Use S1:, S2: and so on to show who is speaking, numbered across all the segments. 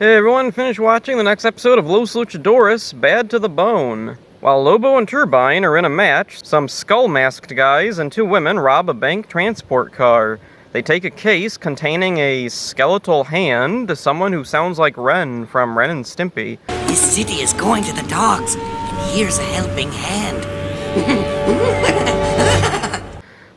S1: Hey everyone, finish watching the next episode of Los Luchadores, Bad to the Bone. While Lobo and Turbine are in a match, some skull-masked guys and two women rob a bank transport car. They take a case containing a skeletal hand to someone who sounds like Ren from Ren and Stimpy.
S2: This city is going to the dogs, and here's a helping hand.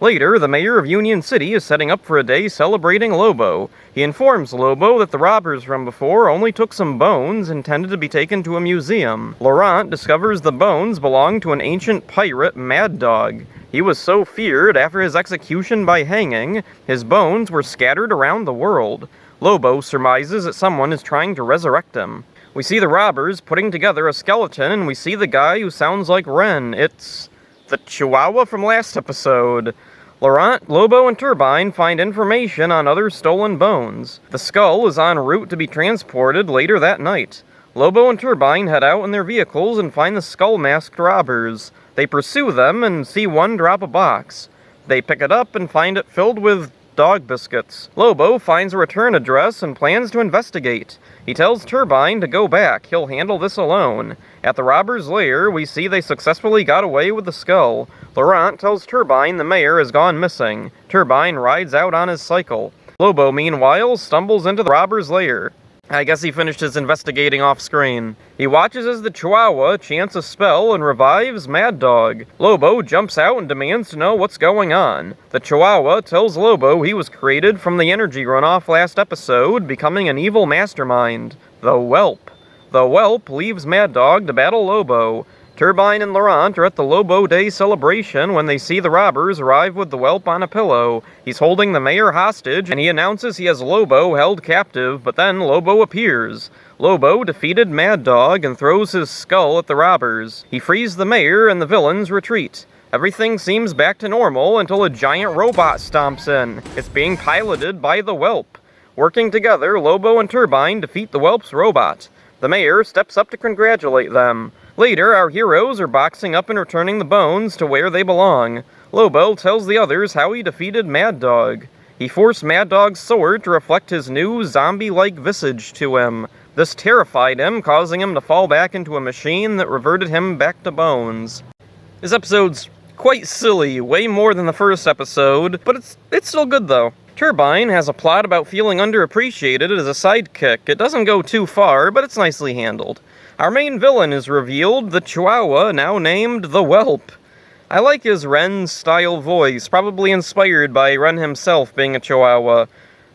S1: Later, the mayor of Union City is setting up for a day celebrating Lobo. He informs Lobo that the robbers from before only took some bones intended to be taken to a museum. Laurent discovers the bones belong to an ancient pirate, Mad Dog. He was so feared after his execution by hanging, his bones were scattered around the world. Lobo surmises that someone is trying to resurrect him. We see the robbers putting together a skeleton, and we see the guy who sounds like Ren. It's the Chihuahua from last episode. Laurent, Lobo, and Turbine find information on other stolen bones. The skull is en route to be transported later that night. Lobo and Turbine head out in their vehicles and find the skull-masked robbers. They pursue them and see one drop a box. They pick it up and find it filled with dog biscuits. Lobo finds a return address and plans to investigate. He tells Turbine to go back. He'll handle this alone. At the robbers' lair, we see they successfully got away with the skull. Laurent tells Turbine the mayor has gone missing. Turbine rides out on his cycle. Lobo, meanwhile, stumbles into the robbers' lair. I guess he finished his investigating off-screen. He watches as the Chihuahua chants a spell and revives Mad Dog. Lobo jumps out and demands to know what's going on. The Chihuahua tells Lobo he was created from the energy runoff last episode, becoming an evil mastermind. The Whelp. The Whelp leaves Mad Dog to battle Lobo. Turbine and Laurent are at the Lobo Day celebration when they see the robbers arrive with the Whelp on a pillow. He's holding the mayor hostage, and he announces he has Lobo held captive, but then Lobo appears. Lobo defeated Mad Dog and throws his skull at the robbers. He frees the mayor, and the villains retreat. Everything seems back to normal until a giant robot stomps in. It's being piloted by the Whelp. Working together, Lobo and Turbine defeat the Whelp's robot. The mayor steps up to congratulate them. Later, our heroes are boxing up and returning the bones to where they belong. Lobo tells the others how he defeated Mad Dog. He forced Mad Dog's sword to reflect his new zombie-like visage to him. This terrified him, causing him to fall back into a machine that reverted him back to bones. This episode's quite silly, way more than the first episode, but it's still good though. Turbine has a plot about feeling underappreciated as a sidekick. It doesn't go too far, but it's nicely handled. Our main villain is revealed, the Chihuahua, now named the Whelp. I like his Ren-style voice, probably inspired by Ren himself being a Chihuahua.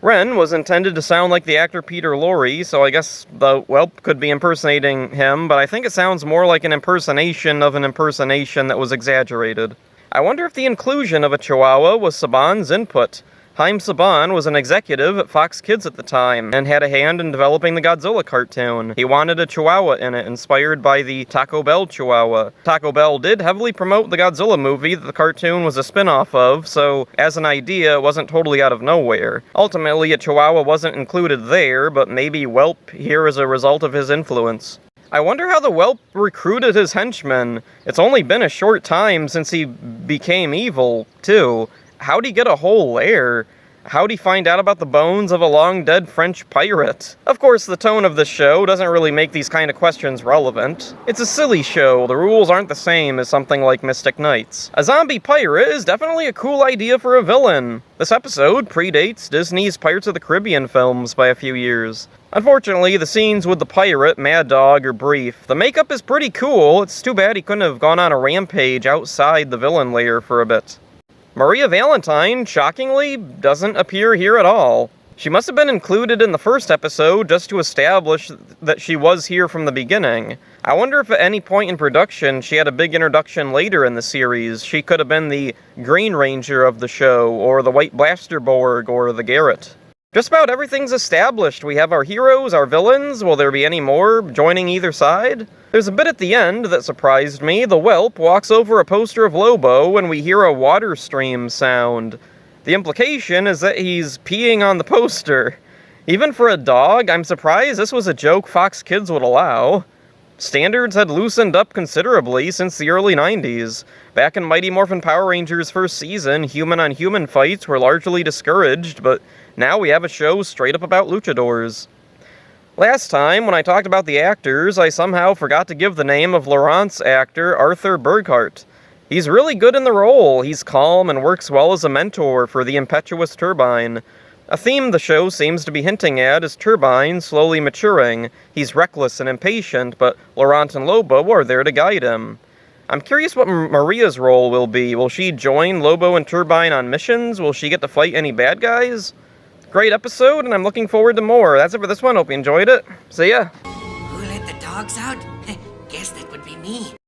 S1: Ren was intended to sound like the actor Peter Lorre, so I guess the Whelp could be impersonating him, but I think it sounds more like an impersonation of an impersonation that was exaggerated. I wonder if the inclusion of a Chihuahua was Saban's input. Haim Saban was an executive at Fox Kids at the time, and had a hand in developing the Godzilla cartoon. He wanted a Chihuahua in it, inspired by the Taco Bell Chihuahua. Taco Bell did heavily promote the Godzilla movie that the cartoon was a spin-off of, so as an idea, it wasn't totally out of nowhere. Ultimately, a Chihuahua wasn't included there, but maybe Whelp here as a result of his influence. I wonder how the Whelp recruited his henchmen. It's only been a short time since he became evil, too. How'd he get a whole lair? How'd he find out about the bones of a long-dead French pirate? Of course, the tone of this show doesn't really make these kind of questions relevant. It's a silly show, the rules aren't the same as something like Mystic Knights. A zombie pirate is definitely a cool idea for a villain. This episode predates Disney's Pirates of the Caribbean films by a few years. Unfortunately, the scenes with the pirate, Mad Dog, are brief. The makeup is pretty cool, it's too bad he couldn't have gone on a rampage outside the villain lair for a bit. Maria Valentine, shockingly, doesn't appear here at all. She must have been included in the first episode just to establish that she was here from the beginning. I wonder if at any point in production she had a big introduction later in the series. She could have been the Green Ranger of the show, or the White Blasterborg, or the Garrett. Just about everything's established. We have our heroes, our villains. Will there be any more joining either side? There's a bit at the end that surprised me. The Whelp walks over a poster of Lobo and we hear a water stream sound. The implication is that he's peeing on the poster. Even for a dog, I'm surprised this was a joke Fox Kids would allow. Standards had loosened up considerably since the early 90s. Back in Mighty Morphin Power Rangers' first season, human-on-human fights were largely discouraged, but now we have a show straight up about luchadors. Last time, when I talked about the actors, I somehow forgot to give the name of Laurent's actor, Arthur Burghardt. He's really good in the role. He's calm and works well as a mentor for the impetuous Turbine. A theme the show seems to be hinting at is Turbine slowly maturing. He's reckless and impatient, but Laurent and Lobo are there to guide him. I'm curious what Maria's role will be. Will she join Lobo and Turbine on missions? Will she get to fight any bad guys? Great episode, and I'm looking forward to more. That's it for this one. Hope you enjoyed it. See ya.
S2: Who let the dogs out? Guess that would be me.